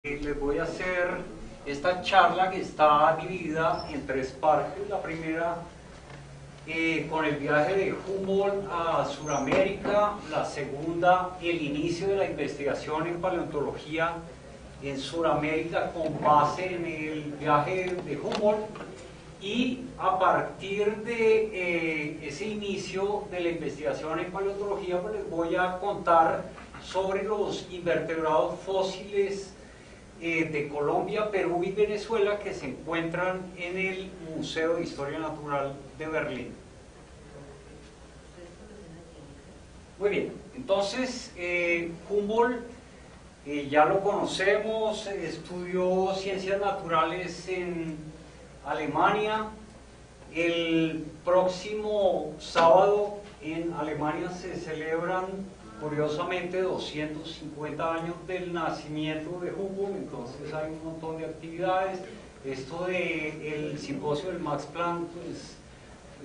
Les voy a hacer esta charla que está dividida en tres partes. La primera con el viaje de Humboldt a Sudamérica, la segunda el inicio de la investigación en paleontología en Sudamérica con base en el viaje de Humboldt, y a partir de ese inicio de la investigación en paleontología pues les voy a contar sobre los invertebrados fósiles de Colombia, Perú y Venezuela que se encuentran en el Museo de Historia Natural de Berlín. Muy bien, entonces Humboldt ya lo conocemos, estudió ciencias naturales en Alemania. El próximo sábado en Alemania se celebran curiosamente 250 años del nacimiento de Humboldt, entonces hay un montón de actividades. Esto del simposio del Max Planck pues,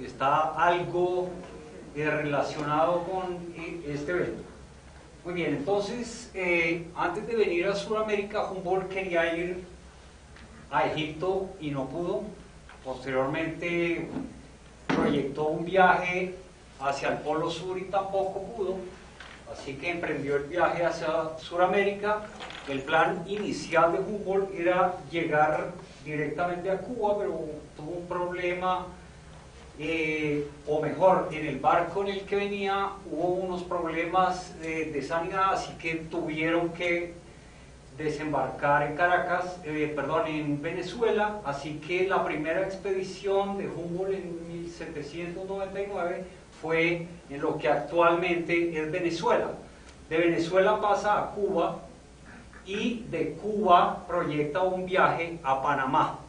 está algo relacionado con este evento. Muy bien, entonces antes de venir a Sudamérica, Humboldt quería ir a Egipto y no pudo. Posteriormente proyectó un viaje hacia el Polo Sur y tampoco pudo. Así que emprendió el viaje hacia Sudamérica. El plan inicial de Humboldt era llegar directamente a Cuba, pero tuvo un problema, o mejor, en el barco en el que venía hubo unos problemas de sanidad, así que tuvieron que desembarcar en Caracas, en Venezuela. Así que la primera expedición de Humboldt en 1799 fue en lo que actualmente es Venezuela. De Venezuela pasa a Cuba y de Cuba proyecta un viaje a Panamá,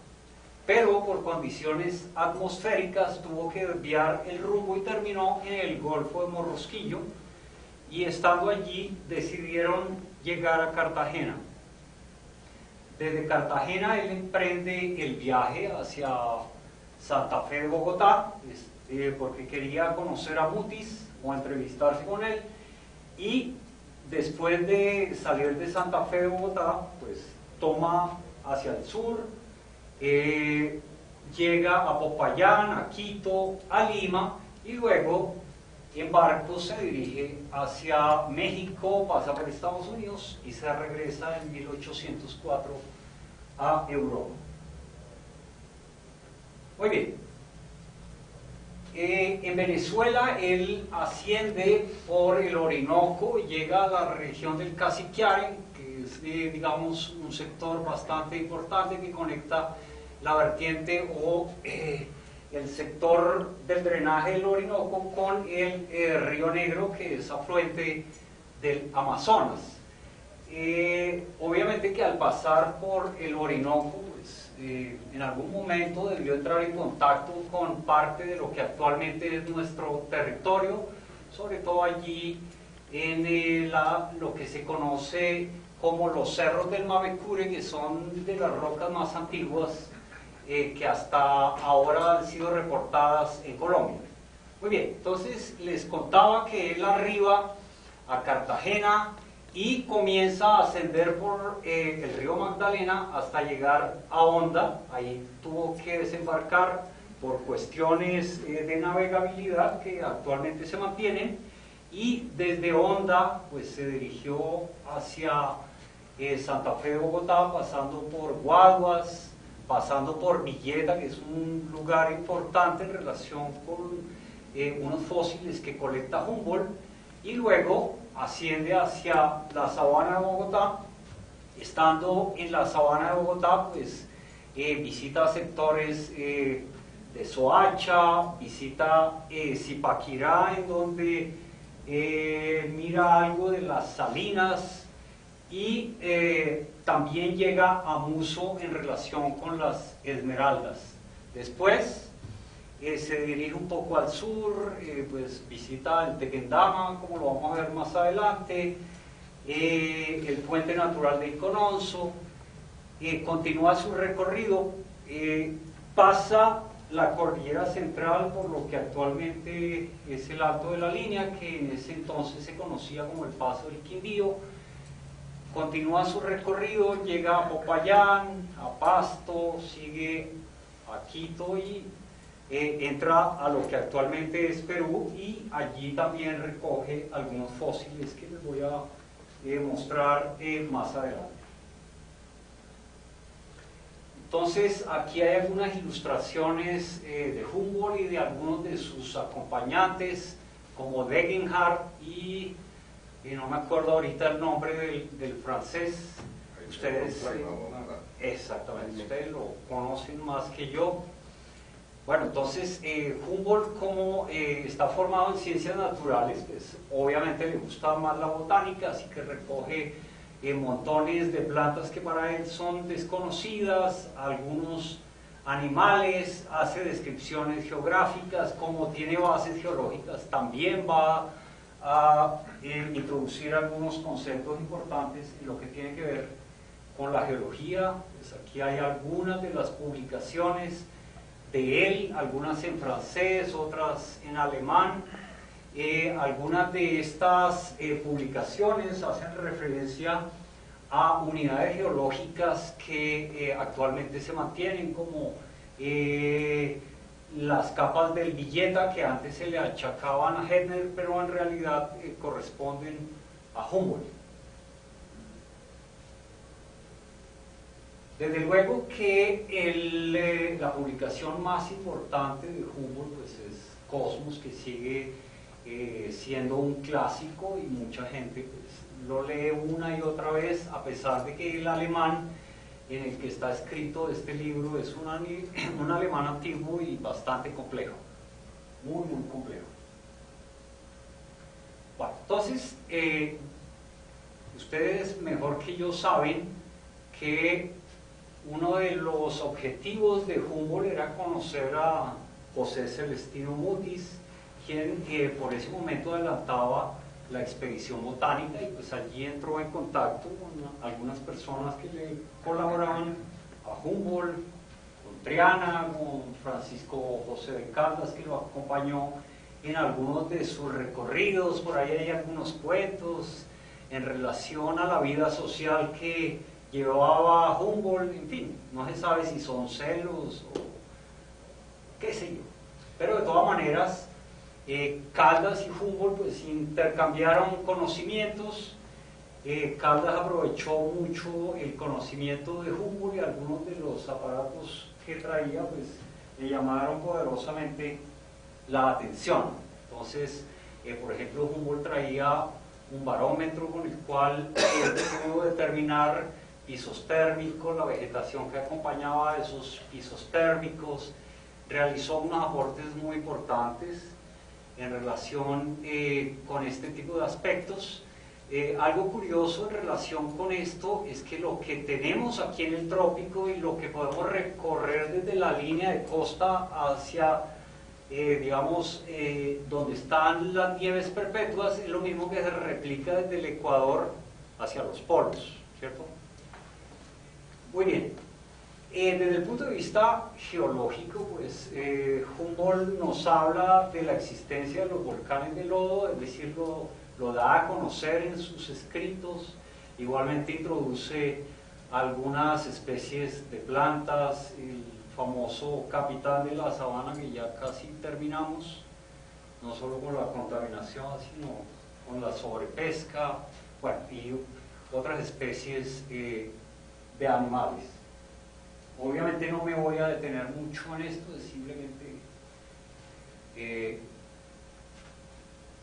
pero por condiciones atmosféricas tuvo que desviar el rumbo y terminó en el Golfo de Morrosquillo, y estando allí decidieron llegar a Cartagena. Desde Cartagena él emprende el viaje hacia Santa Fe de Bogotá, porque quería conocer a Mutis o entrevistarse con él, y después de salir de Santa Fe de Bogotá pues toma hacia el sur, llega a Popayán, a Quito, a Lima, y luego en barco se dirige hacia México, pasa por Estados Unidos y se regresa en 1804 a Europa. Muy bien. En Venezuela él asciende por el Orinoco y llega a la región del Cassiquiare, que es digamos un sector bastante importante que conecta la vertiente o el sector del drenaje del Orinoco con el Río Negro, que es afluente del Amazonas. Obviamente que al pasar por el Orinoco en algún momento debió entrar en contacto con parte de lo que actualmente es nuestro territorio, sobre todo allí en lo que se conoce como los cerros del Mavecure, que son de las rocas más antiguas que hasta ahora han sido reportadas en Colombia. Muy bien, entonces les contaba que él arriba a Cartagena y comienza a ascender por el río Magdalena hasta llegar a Honda. Ahí tuvo que desembarcar por cuestiones de navegabilidad que actualmente se mantienen, y desde Honda pues se dirigió hacia Santa Fe de Bogotá, pasando por Guaduas, pasando por Villeta, que es un lugar importante en relación con unos fósiles que colecta Humboldt, y luego asciende hacia la sabana de Bogotá. Estando en la sabana de Bogotá pues visita sectores de Soacha, visita Zipaquirá, en donde mira algo de las salinas, y también llega a Muso en relación con las Esmeraldas. Después se dirige un poco al sur, pues visita el Tequendama, como lo vamos a ver más adelante, el Puente Natural de Icononso, continúa su recorrido, pasa la cordillera central por lo que actualmente es el Alto de la Línea, que en ese entonces se conocía como el Paso del Quindío, continúa su recorrido, llega a Popayán, a Pasto, sigue a Quito y entra a lo que actualmente es Perú, y allí también recoge algunos fósiles que les voy a mostrar más adelante. Entonces, aquí hay algunas ilustraciones de Humboldt y de algunos de sus acompañantes, como Degenhardt y no me acuerdo ahorita el nombre del francés. Ustedes, exactamente, ustedes lo conocen más que yo. Bueno, entonces, Humboldt, como está formado en ciencias naturales, pues obviamente le gusta más la botánica, así que recoge montones de plantas que para él son desconocidas, algunos animales, hace descripciones geográficas. Como tiene bases geológicas, también va a introducir algunos conceptos importantes en lo que tiene que ver con la geología. Pues aquí hay algunas de las publicaciones de él, algunas en francés, otras en alemán. Algunas de estas publicaciones hacen referencia a unidades geológicas que actualmente se mantienen, como las capas del Villeta, que antes se le achacaban a Hettner, pero en realidad corresponden a Humboldt. Desde luego que la publicación más importante de Humboldt pues es Cosmos, que sigue siendo un clásico y mucha gente pues lo lee una y otra vez, a pesar de que el alemán en el que está escrito este libro es un alemán antiguo y bastante complejo, muy complejo. Bueno, entonces ustedes mejor que yo saben que uno de los objetivos de Humboldt era conocer a José Celestino Mutis, quien por ese momento adelantaba la expedición botánica, y pues allí entró en contacto con algunas personas que le colaboraban a Humboldt, con Triana, con Francisco José de Caldas, que lo acompañó en algunos de sus recorridos. Por ahí hay algunos cuentos en relación a la vida social que llevaba Humboldt. En fin, no se sabe si son celos o qué sé yo, pero de todas maneras Caldas y Humboldt pues intercambiaron conocimientos. Caldas aprovechó mucho el conocimiento de Humboldt, y algunos de los aparatos que traía pues le llamaron poderosamente la atención. Entonces, por ejemplo, Humboldt traía un barómetro con el cual pudo determinar pisos térmicos, la vegetación que acompañaba a esos pisos térmicos. Realizó unos aportes muy importantes en relación con este tipo de aspectos. Algo curioso en relación con esto es que lo que tenemos aquí en el trópico y lo que podemos recorrer desde la línea de costa hacia, digamos, donde están las nieves perpetuas, es lo mismo que se replica desde el Ecuador hacia los polos, ¿cierto? Muy bien. Desde el punto de vista geológico, pues Humboldt nos habla de la existencia de los volcanes de lodo, es decir, lo da a conocer en sus escritos. Igualmente introduce algunas especies de plantas, el famoso Capitán de la Sabana, que ya casi terminamos, no solo con la contaminación, sino con la sobrepesca, bueno, y otras especies de animales. Obviamente no me voy a detener mucho en esto, es simplemente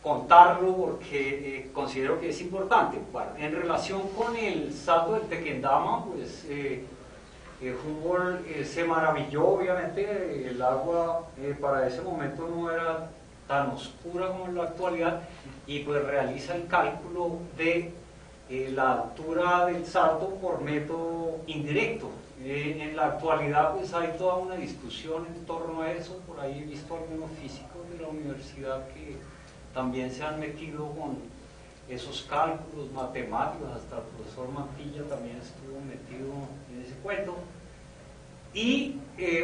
contarlo porque considero que es importante. Bueno, en relación con el salto del Tequendama, pues Humboldt se maravilló. Obviamente el agua para ese momento no era tan oscura como en la actualidad, y pues realiza el cálculo de la altura del salto por método indirecto. En la actualidad pues hay toda una discusión en torno a eso. Por ahí he visto algunos físicos de la universidad que también se han metido con esos cálculos matemáticos, hasta el profesor Mantilla también estuvo metido en ese cuento. Y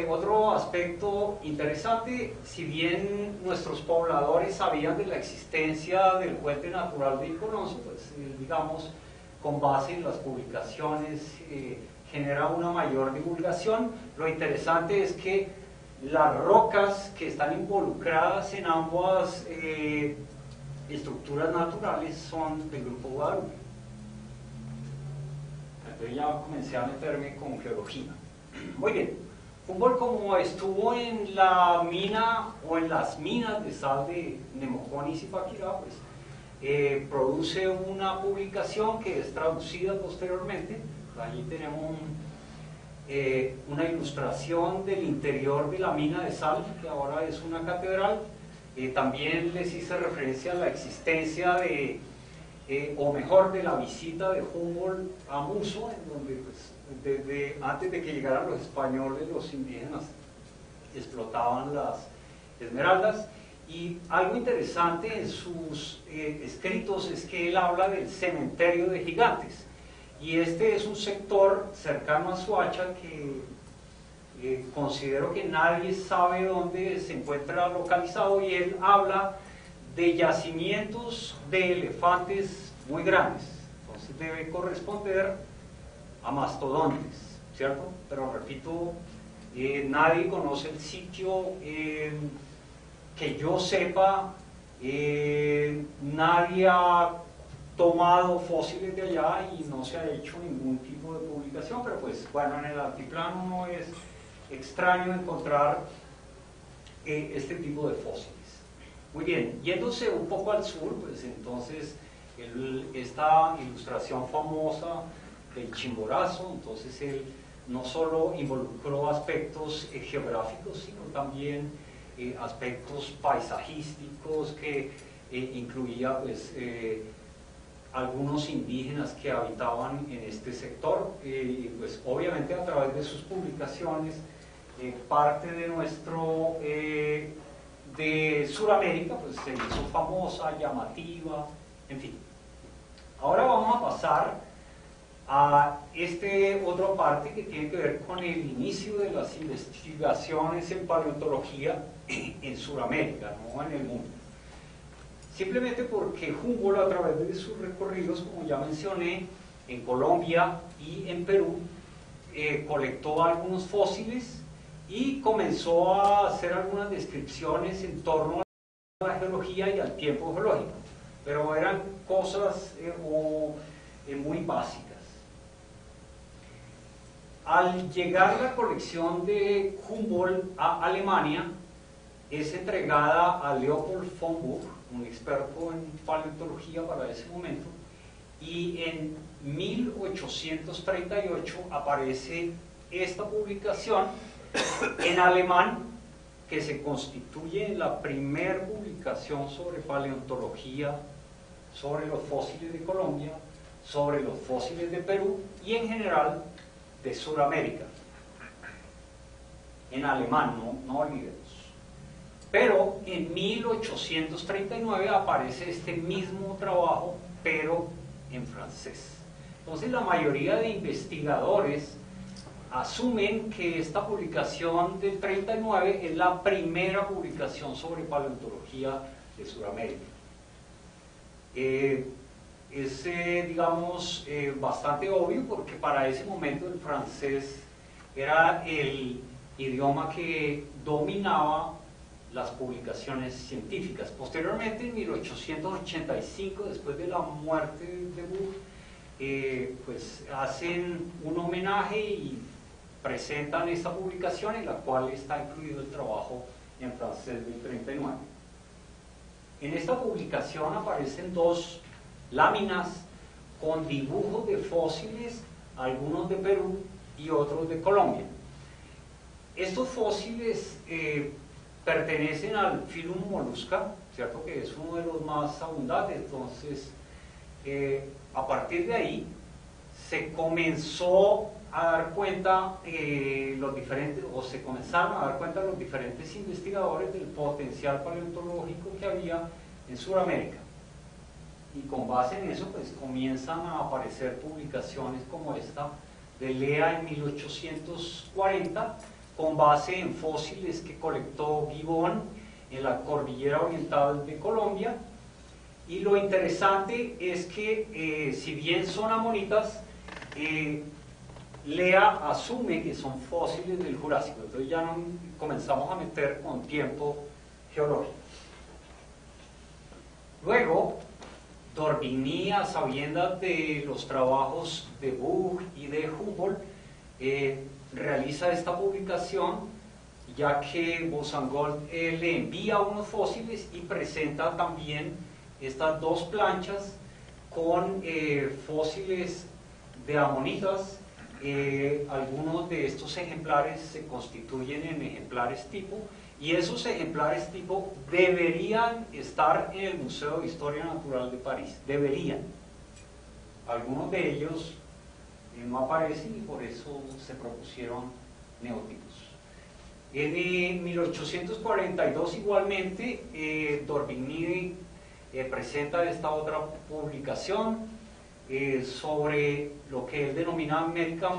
otro aspecto interesante, si bien nuestros pobladores sabían de la existencia del puente natural de Icononcio, pues digamos, con base en las publicaciones genera una mayor divulgación. Lo interesante es que las rocas que están involucradas en ambas estructuras naturales son del grupo Guadalupe. Entonces ya comencé a meterme con geología. Muy bien, Humboldt, como estuvo en la mina o en las minas de sal de Nemocón y Zipaquirá, pues produce una publicación que es traducida posteriormente. Allí tenemos una ilustración del interior de la mina de sal, que ahora es una catedral. También les hice referencia a la existencia de, o mejor, de la visita de Humboldt a Muso, en donde pues, desde antes de que llegaran los españoles, los indígenas explotaban las esmeraldas. Y algo interesante en sus escritos es que él habla del cementerio de gigantes. Y este es un sector cercano a Soacha que considero que nadie sabe dónde se encuentra localizado, y él habla de yacimientos de elefantes muy grandes. Entonces debe corresponder a mastodontes, ¿cierto? Pero repito, nadie conoce el sitio, que yo sepa, nadie ha tomado fósiles de allá y no se ha hecho ningún tipo de publicación, pero pues bueno, en el altiplano no es extraño encontrar este tipo de fósiles. Muy bien, yéndose un poco al sur, pues entonces esta ilustración famosa del Chimborazo, entonces él no solo involucró aspectos geográficos, sino también aspectos paisajísticos que incluía pues algunos indígenas que habitaban en este sector, y pues obviamente a través de sus publicaciones parte de nuestro de Sudamérica pues se hizo famosa, llamativa, en fin. Ahora vamos a pasar a otra parte que tiene que ver con el inicio de las investigaciones en paleontología en Sudamérica, no en el mundo. Simplemente porque Humboldt, a través de sus recorridos, como ya mencioné, en Colombia y en Perú, colectó algunos fósiles y comenzó a hacer algunas descripciones en torno a la geología y al tiempo geológico, pero eran cosas muy básicas. Al llegar la colección de Humboldt a Alemania, es entregada a Leopold von Buch, un experto en paleontología para ese momento, y en 1838 aparece esta publicación en alemán, que se constituye en la primera publicación sobre paleontología, sobre los fósiles de Colombia, sobre los fósiles de Perú y en general de Sudamérica, en alemán, no olvidemos. Pero en 1839 aparece este mismo trabajo, pero en francés. Entonces la mayoría de investigadores asumen que esta publicación del 39 es la primera publicación sobre paleontología de Sudamérica. Es, digamos, bastante obvio, porque para ese momento el francés era el idioma que dominaba las publicaciones científicas. Posteriormente, en 1885, después de la muerte de Buch, pues hacen un homenaje y presentan esta publicación, en la cual está incluido el trabajo en francés del 39. En esta publicación aparecen dos láminas con dibujos de fósiles, algunos de Perú y otros de Colombia. Estos fósiles pertenecen al Phylum Mollusca, ¿cierto? Que es uno de los más abundantes. Entonces, a partir de ahí se comenzó a dar cuenta se comenzaron a dar cuenta los diferentes investigadores del potencial paleontológico que había en Sudamérica. Y con base en eso, pues comienzan a aparecer publicaciones como esta de Lea en 1840, con base en fósiles que colectó Gibbon en la cordillera oriental de Colombia, Y lo interesante es que si bien son amonitas, Lea asume que son fósiles del Jurásico. Entonces ya comenzamos a meter con tiempo geológico. Luego, d'Orbigny, a sabiendas de los trabajos de Buch y de Humboldt, realiza esta publicación, ya que Boussingault le envía unos fósiles y presenta también estas dos planchas con fósiles de amonitas. Algunos de estos ejemplares se constituyen en ejemplares tipo, y esos ejemplares tipo deberían estar en el Museo de Historia Natural de París, deberían. Algunos de ellos no aparecen y por eso se propusieron neotipos. En 1842 igualmente d'Orbigny presenta esta otra publicación sobre lo que él denomina América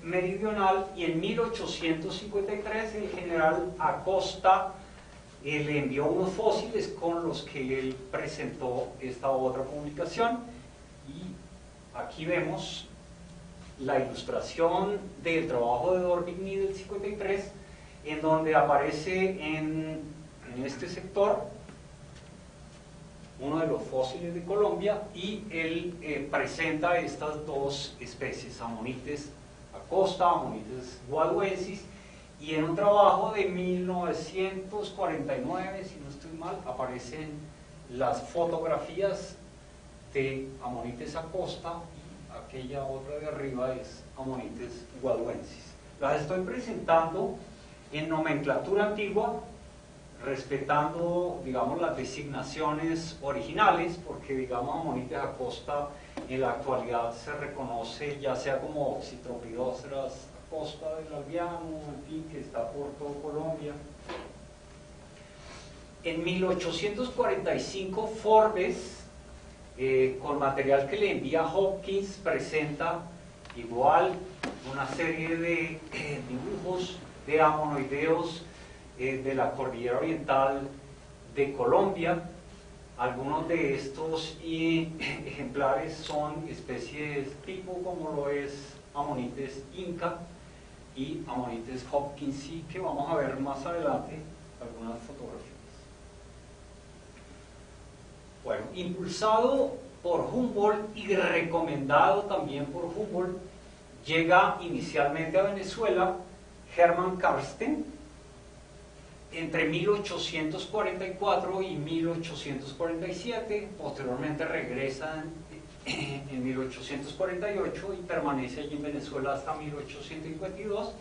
Meridional, y en 1853 el general Acosta le envió unos fósiles con los que él presentó esta otra publicación, y aquí vemos la ilustración del trabajo de d'Orbigny del 53, en donde aparece en este sector uno de los fósiles de Colombia, y él presenta estas dos especies, Ammonites acosta, Ammonites guaduensis, y en un trabajo de 1949, si no estoy mal, aparecen las fotografías de Ammonites acosta, y aquella otra de arriba es Ammonites guaduensis. Las estoy presentando en nomenclatura antigua, respetando, digamos, las designaciones originales, porque, digamos, Ammonites acosta en la actualidad se reconoce ya sea como Oxytropidostras acosta del Albiano, en fin, que está por todo Colombia. En 1845 Forbes, con material que le envía Hopkins, presenta igual una serie de dibujos de amonoideos de la cordillera oriental de Colombia. Algunos de estos ejemplares son especies tipo, como lo es Ammonites inca y Ammonites hopkinsi, que vamos a ver más adelante algunas fotografías. Bueno, impulsado por Humboldt y recomendado también por Humboldt, llega inicialmente a Venezuela Hermann Karsten entre 1844 y 1847, posteriormente regresa en 1848 y permanece allí en Venezuela hasta 1852,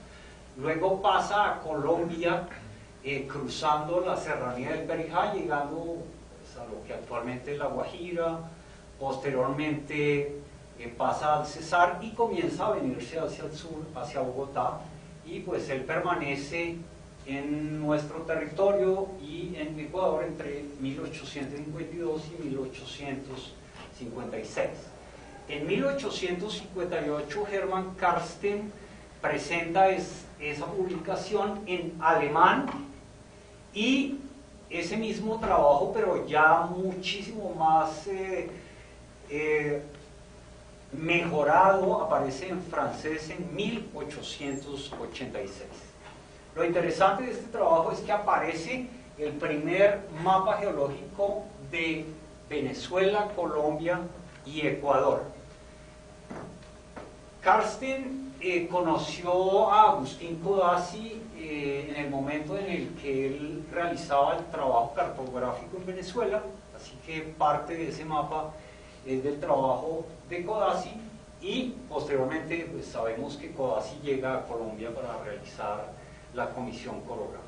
luego pasa a Colombia cruzando la serranía del Perijá, llegando pues, a lo que actualmente es La Guajira, posteriormente pasa al Cesar y comienza a venirse hacia el sur, hacia Bogotá, y pues él permanece en nuestro territorio y en Ecuador entre 1852 y 1856. En 1858 Hermann Karsten presenta esa publicación en alemán, y ese mismo trabajo, pero ya muchísimo más mejorado, aparece en francés en 1886. Lo interesante de este trabajo es que aparece el primer mapa geológico de Venezuela, Colombia y Ecuador. Karsten conoció a Agustín Codazzi en el momento en el que él realizaba el trabajo cartográfico en Venezuela, así que parte de ese mapa es del trabajo de Codazzi, y posteriormente pues, sabemos que Codazzi llega a Colombia para realizar la comisión coreográfica.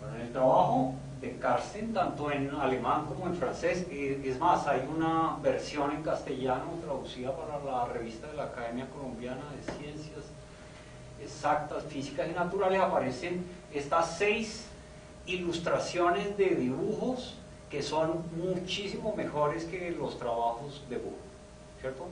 Bueno, en el trabajo de Karsten, tanto en alemán como en francés, es más, hay una versión en castellano traducida para la revista de la Academia Colombiana de Ciencias Exactas, Físicas y Naturales, aparecen estas 6 ilustraciones de dibujos que son muchísimo mejores que los trabajos de Buch, ¿cierto?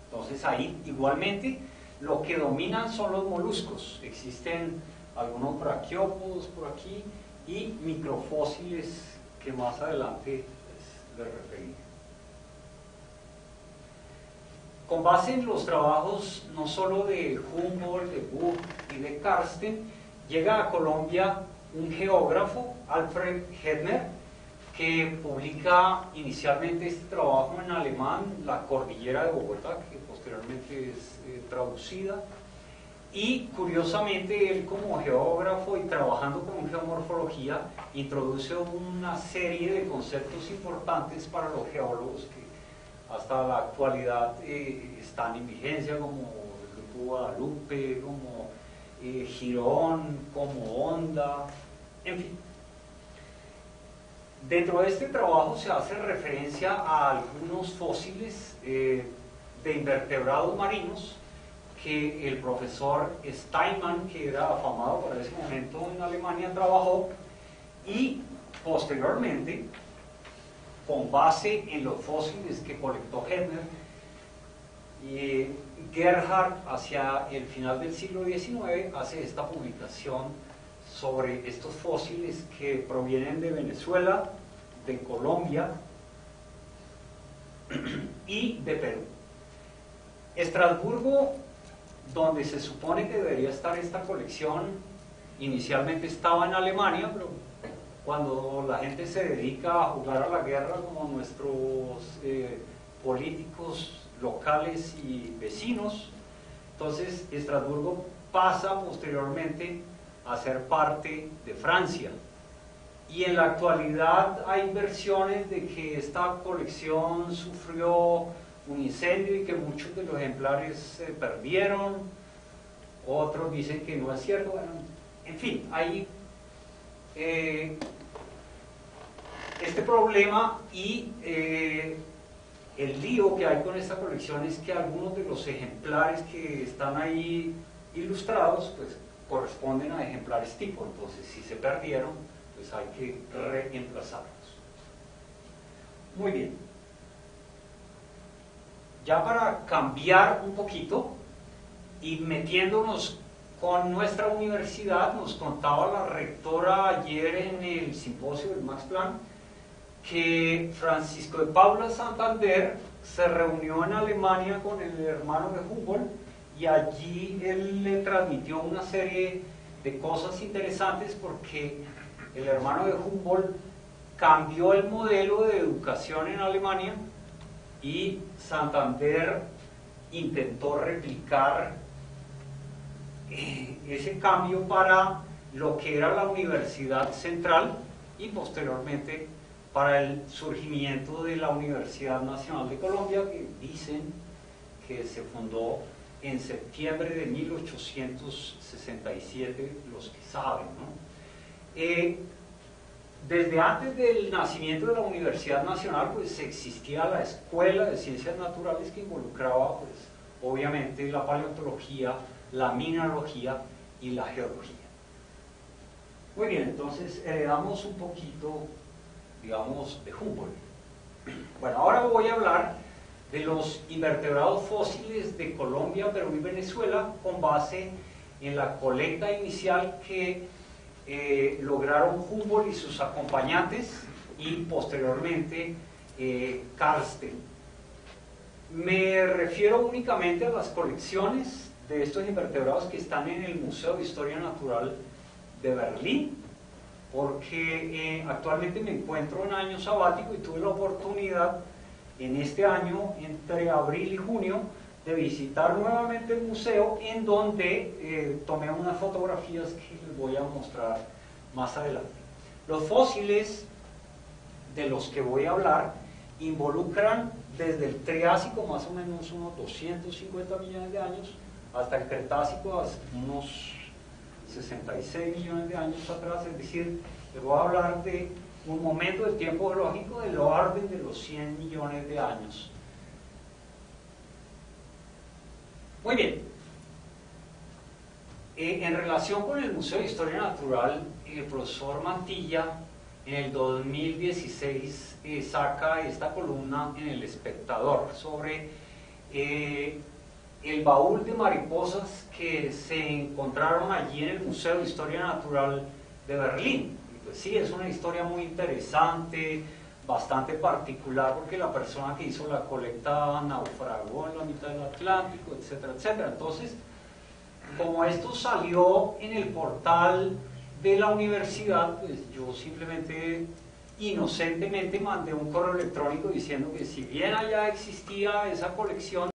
Entonces ahí igualmente lo que dominan son los moluscos. Existen algunos braquiópodos por aquí y microfósiles que más adelante les referiré. Con base en los trabajos no solo de Humboldt, de Buch y de Karsten, llega a Colombia un geógrafo, Alfred Hettner, que publica inicialmente este trabajo en alemán, La Cordillera de Bogotá, que posteriormente es traducida, y curiosamente él como geógrafo y trabajando con geomorfología introduce una serie de conceptos importantes para los geólogos que hasta la actualidad están en vigencia, como el grupo Guadalupe, como Girón, como Honda, en fin. Dentro de este trabajo se hace referencia a algunos fósiles de invertebrados marinos que el profesor Steinmann, que era afamado para ese momento en Alemania, trabajó, y posteriormente, con base en los fósiles que colectó Hettner, Gerhard, hacia el final del siglo XIX, hace esta publicación sobre estos fósiles que provienen de Venezuela, de Colombia y de Perú. Estrasburgo, donde se supone que debería estar esta colección, inicialmente estaba en Alemania, pero cuando la gente se dedica a jugar a la guerra, como nuestros políticos locales y vecinos, entonces Estrasburgo pasa posteriormente a ser parte de Francia. Y en la actualidad hay versiones de que esta colección sufrió un incendio y que muchos de los ejemplares se perdieron. Otros dicen que no es cierto. Bueno, en fin, hay este problema y el lío que hay con esta colección es que algunos de los ejemplares que están ahí ilustrados pues corresponden a ejemplares tipo, entonces si se perdieron pues hay que reemplazarlos. Muy bien, ya para cambiar un poquito y metiéndonos con nuestra universidad, nos contaba la rectora ayer en el simposio del Max Planck que Francisco de Paula Santander se reunió en Alemania con el hermano de Humboldt y allí él le transmitió una serie de cosas interesantes porque el hermano de Humboldt cambió el modelo de educación en Alemania y Santander intentó replicar ese cambio para lo que era la Universidad Central y posteriormente para el surgimiento de la Universidad Nacional de Colombia, que dicen que se fundó en septiembre de 1867, los que saben, ¿no? Desde antes del nacimiento de la Universidad Nacional, pues existía la Escuela de Ciencias Naturales que involucraba, pues, obviamente la paleontología, la mineralogía y la geología. Muy bien, entonces heredamos un poquito, digamos, de Humboldt. Bueno, ahora voy a hablar de los invertebrados fósiles de Colombia, Perú y Venezuela con base en la colecta inicial que lograron Humboldt y sus acompañantes y posteriormente Karsten. Me refiero únicamente a las colecciones de estos invertebrados que están en el Museo de Historia Natural de Berlín, porque actualmente me encuentro en año sabático y tuve la oportunidad en este año, entre abril y junio, de visitar nuevamente el museo, en donde tomé unas fotografías que les voy a mostrar más adelante. Los fósiles de los que voy a hablar involucran desde el Triásico, más o menos unos 250 millones de años, hasta el Cretácico, hasta unos 66 millones de años atrás, es decir, les voy a hablar de un momento del tiempo geológico del orden de los 100 millones de años. Muy bien, en relación con el Museo de Historia Natural, el profesor Mantilla en el 2016 saca esta columna en El Espectador sobre el baúl de mariposas que se encontraron allí en el Museo de Historia Natural de Berlín. pues sí, es una historia muy interesante, bastante particular, porque la persona que hizo la colecta naufragó en la mitad del Atlántico, etcétera, etcétera. Entonces, como esto salió en el portal de la universidad, pues yo simplemente inocentemente mandé un correo electrónico diciendo que si bien allá existía esa colección,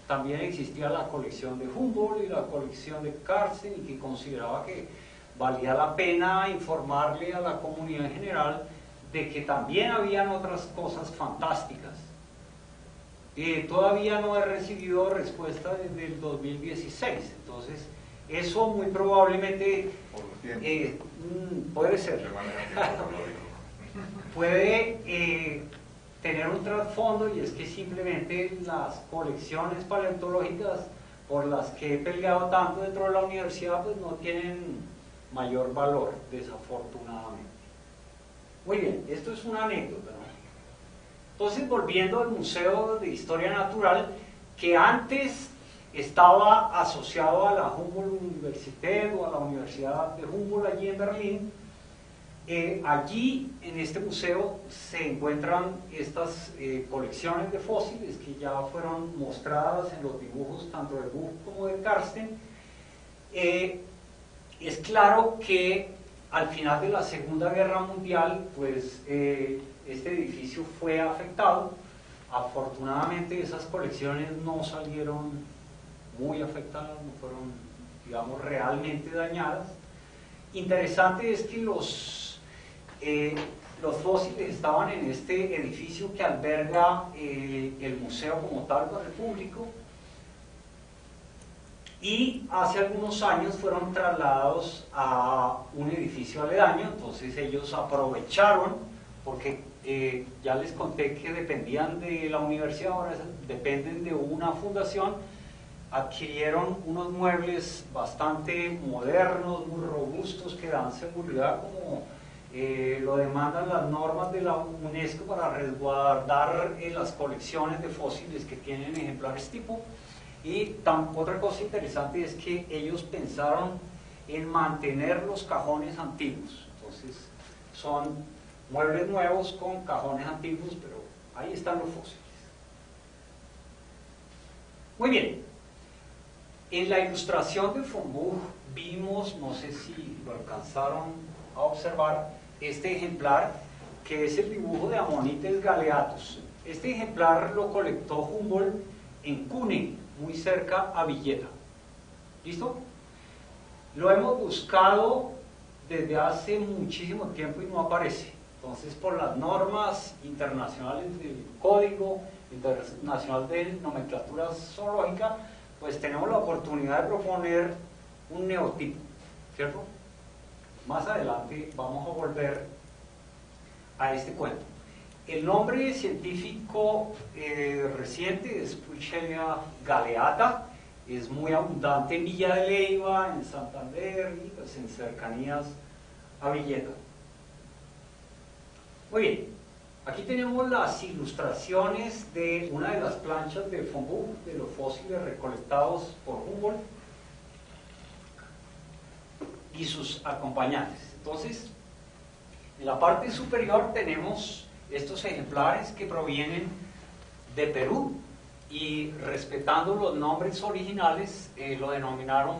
también existía la colección de Humboldt y la colección de Carsten, y que consideraba que valía la pena informarle a la comunidad en general de que también habían otras cosas fantásticas. Todavía no he recibido respuesta desde el 2016, entonces eso muy probablemente puede ser. Puede tener un trasfondo, y es que simplemente las colecciones paleontológicas por las que he peleado tanto dentro de la universidad pues no tienen mayor valor, desafortunadamente. Muy bien, esto es una anécdota, ¿no? Entonces, volviendo al Museo de Historia Natural, que antes estaba asociado a la Humboldt Universität o a la Universidad de Humboldt allí en Berlín, allí en este museo se encuentran estas colecciones de fósiles que ya fueron mostradas en los dibujos tanto de Buch como de Carsten. Es claro que al final de la Segunda Guerra Mundial, pues este edificio fue afectado. Afortunadamente esas colecciones no salieron muy afectadas, no fueron, digamos, realmente dañadas. Interesante es que los fósiles estaban en este edificio que alberga el museo como tal para el público, y hace algunos años fueron trasladados a un edificio aledaño. Entonces ellos aprovecharon, porque ya les conté que dependían de la universidad, ahora dependen de una fundación, adquirieron unos muebles bastante modernos, muy robustos, que dan seguridad como lo demandan las normas de la UNESCO para resguardar las colecciones de fósiles que tienen ejemplares tipo. Y otra cosa interesante es que ellos pensaron en mantener los cajones antiguos. Entonces son muebles nuevos con cajones antiguos, pero ahí están los fósiles. Muy bien, en la ilustración de von Buch vimos, no sé si lo alcanzaron a observar, este ejemplar que es el dibujo de Ammonites galeatus. Este ejemplar lo colectó Humboldt en Kühne, muy cerca a Villeta. ¿Listo? Lo hemos buscado desde hace muchísimo tiempo y no aparece. Entonces, por las normas internacionales del Código Internacional de Nomenclatura Zoológica, pues tenemos la oportunidad de proponer un neotipo, ¿cierto? Más adelante vamos a volver a este cuento. El nombre científico reciente es Pulcheria galeata, es muy abundante en Villa de Leyva, en Santander y pues en cercanías a Villeta. Muy bien, aquí tenemos las ilustraciones de una de las planchas de von Buch, de los fósiles recolectados por Humboldt y sus acompañantes. Entonces, en la parte superior tenemos estos ejemplares que provienen de Perú y, respetando los nombres originales, lo denominaron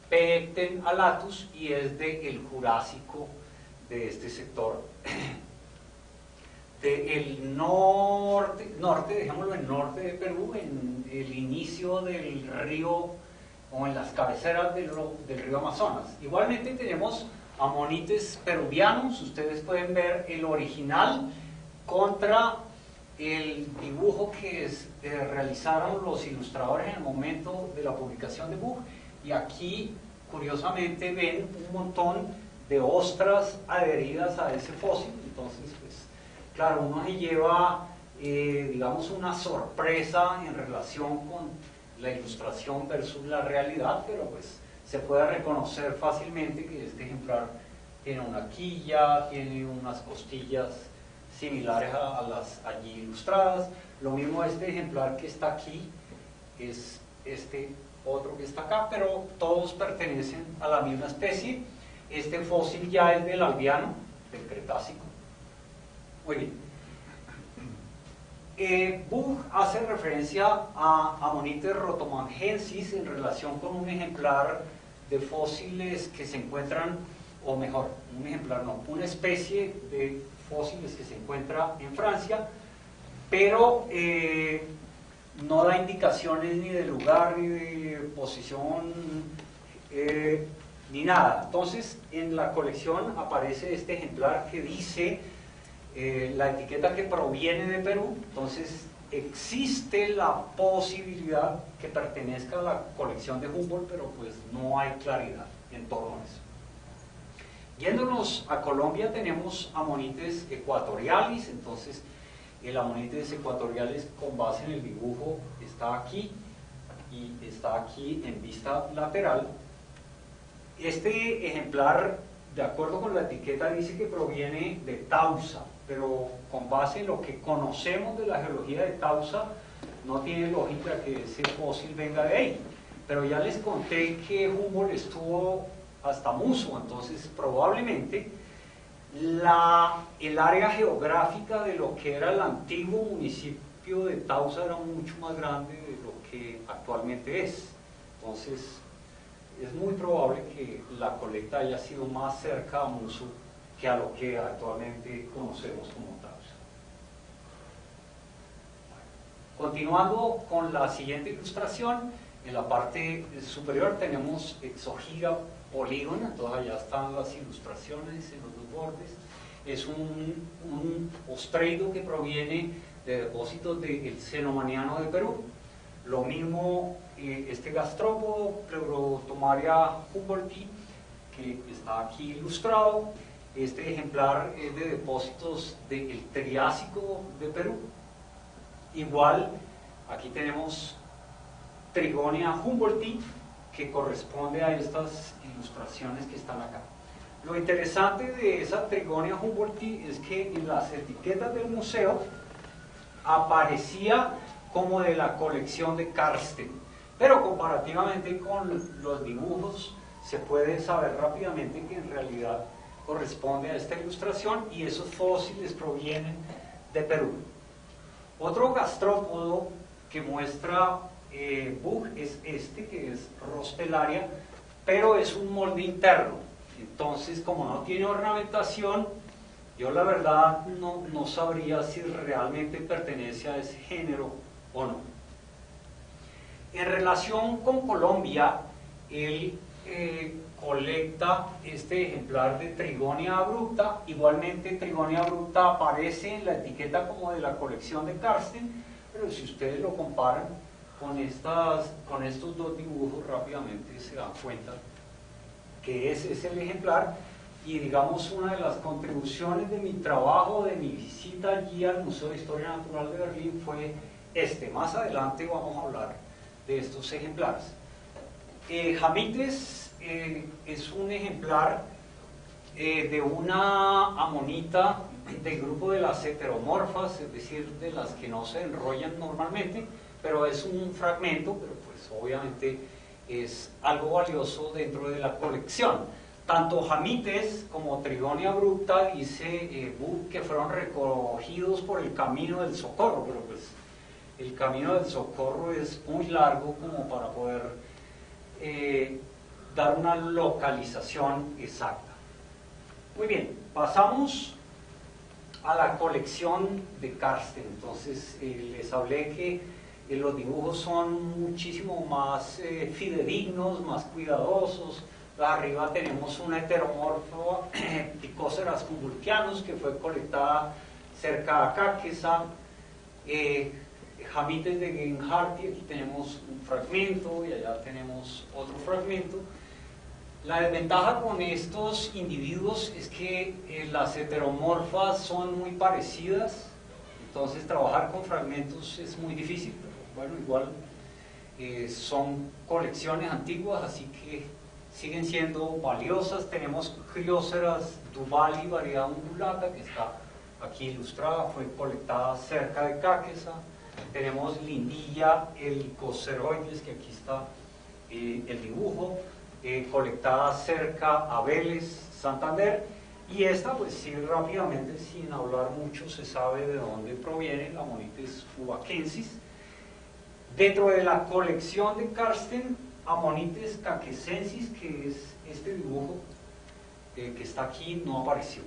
Pecten alatus y es del Jurásico de este sector del norte, dejémoslo en norte de Perú, en el inicio del río o en las cabeceras del río Amazonas. Igualmente tenemos Ammonites peruvianos. Ustedes pueden ver el original contra el dibujo que realizaron los ilustradores en el momento de la publicación de Buch, y aquí curiosamente ven un montón de ostras adheridas a ese fósil. Entonces, pues claro, uno se lleva digamos una sorpresa en relación con la ilustración versus la realidad, pero pues se puede reconocer fácilmente que este ejemplar tiene una quilla, tiene unas costillas similares a las allí ilustradas. Lo mismo este ejemplar que está aquí, es este otro que está acá, pero todos pertenecen a la misma especie. Este fósil ya es del Albiano, del Cretácico. Muy bien. Buch hace referencia a Ammonites rotomangensis en relación con un ejemplar de fósiles que se encuentran, o mejor, un ejemplar no, una especie de fósiles que se encuentra en Francia, pero no da indicaciones ni de lugar, ni de posición, ni nada. Entonces, en la colección aparece este ejemplar que dice la etiqueta que proviene de Perú. Entonces, existe la posibilidad que pertenezca a la colección de Humboldt, pero pues no hay claridad en torno a eso. Yéndonos a Colombia, tenemos Ammonites equatorialis. Entonces, el Ammonites equatorialis, con base en el dibujo, está aquí y está aquí en vista lateral. Este ejemplar, de acuerdo con la etiqueta, dice que proviene de Tausa, pero con base en lo que conocemos de la geología de Tausa, no tiene lógica que ese fósil venga de ahí. Pero ya les conté que Humboldt estuvo hasta Muso, entonces probablemente el área geográfica de lo que era el antiguo municipio de Tausa era mucho más grande de lo que actualmente es. Entonces es muy probable que la colecta haya sido más cerca a Muso que a lo que actualmente conocemos como Tausa. Continuando con la siguiente ilustración, en la parte superior tenemos Exogyra polígona. Entonces allá están las ilustraciones en los dos bordes. Es un ostreido que proviene de depósitos del Cenomaniano de Perú. Lo mismo este gastrópodo, Pleurotomaria humboldti, que está aquí ilustrado. Este ejemplar es de depósitos del Triásico de Perú. Igual, aquí tenemos Trigonia humboldti, que corresponde a estas ilustraciones que están acá. Lo interesante de esa Trigonia humboldti es que en las etiquetas del museo aparecía como de la colección de Karsten, pero comparativamente con los dibujos se puede saber rápidamente que en realidad corresponde a esta ilustración y esos fósiles provienen de Perú. Otro gastrópodo que muestra Buch es este, que es Rostellaria, pero es un molde interno. Entonces, como no tiene ornamentación, yo la verdad no sabría si realmente pertenece a ese género o no. En relación con Colombia, él colecta este ejemplar de Trigonia abrupta. Igualmente, Trigonia abrupta aparece en la etiqueta como de la colección de Karsten, pero si ustedes lo comparan con estos dos dibujos, rápidamente se dan cuenta que ese es el ejemplar. Y digamos, una de las contribuciones de mi trabajo, de mi visita allí al Museo de Historia Natural de Berlín, fue este. Más adelante vamos a hablar de estos ejemplares. Jamites es un ejemplar de una amonita del grupo de las heteromorfas, es decir, de las que no se enrollan normalmente, pero es un fragmento, pero pues obviamente es algo valioso dentro de la colección. Tanto Jamites como Trigonia abrupta, dice Buch, que fueron recogidos por el Camino del Socorro, pero pues el Camino del Socorro es muy largo como para poder dar una localización exacta. Muy bien, pasamos a la colección de Karsten. Entonces les hablé que los dibujos son muchísimo más fidedignos, más cuidadosos. Arriba tenemos una heteromorfo Picóceras humboldtianus que fue colectada cerca de Cáqueza. Jamites de Genhardt, aquí tenemos un fragmento y allá tenemos otro fragmento. La desventaja con estos individuos es que las heteromorfas son muy parecidas, entonces trabajar con fragmentos es muy difícil, pero bueno, igual son colecciones antiguas, así que siguen siendo valiosas. Tenemos Cryóceras duvali, variedad undulata, que está aquí ilustrada, fue colectada cerca de Cáqueza. Tenemos Lindilla helicoceroides, que aquí está el dibujo, colectada cerca a Vélez. Santander. Y esta, pues sí, rápidamente, sin hablar mucho, se sabe de dónde proviene la Ammonites huacensis. Dentro de la colección de Karsten, Ammonites caquecensis, que es este dibujo que está aquí, no apareció.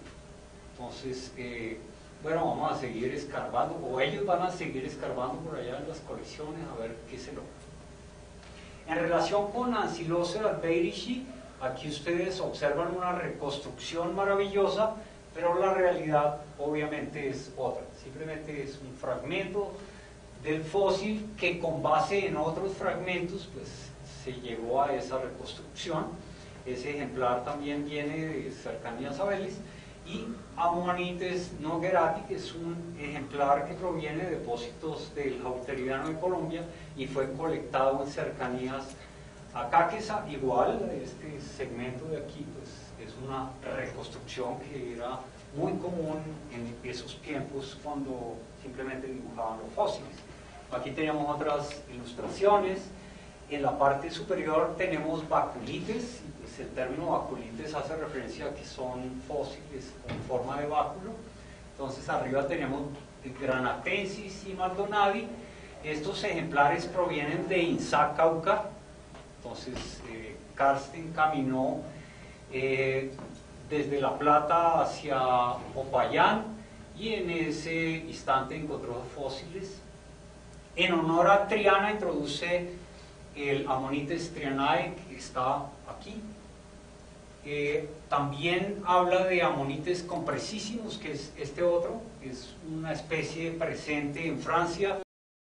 Entonces, bueno, vamos a seguir escarbando, o ellos van a seguir escarbando por allá en las colecciones a ver qué se logra. En relación con Ancylosera beirishi, aquí ustedes observan una reconstrucción maravillosa, pero la realidad obviamente es otra. Simplemente es un fragmento del fósil que con base en otros fragmentos pues se llegó a esa reconstrucción. Ese ejemplar también viene de cercanías a Vélez. Y Ammonites noguerati, que es un ejemplar que proviene de depósitos del Hauteriano de Colombia y fue colectado en cercanías a Caqueza. Igual, este segmento de aquí pues, es una reconstrucción que era muy común en esos tiempos cuando simplemente dibujaban los fósiles. Aquí tenemos otras ilustraciones. En la parte superior tenemos baculites. Pues el término baculites hace referencia a que son fósiles con forma de báculo. Entonces arriba tenemos Granatensis y Maldonadi. Estos ejemplares provienen de Insac, Cauca. Entonces Karsten caminó desde La Plata hacia Popayán y en ese instante encontró fósiles. En honor a Triana introduce el Ammonites trianae, que está aquí. También habla de Ammonites compresísimos, que es este otro, es una especie presente en Francia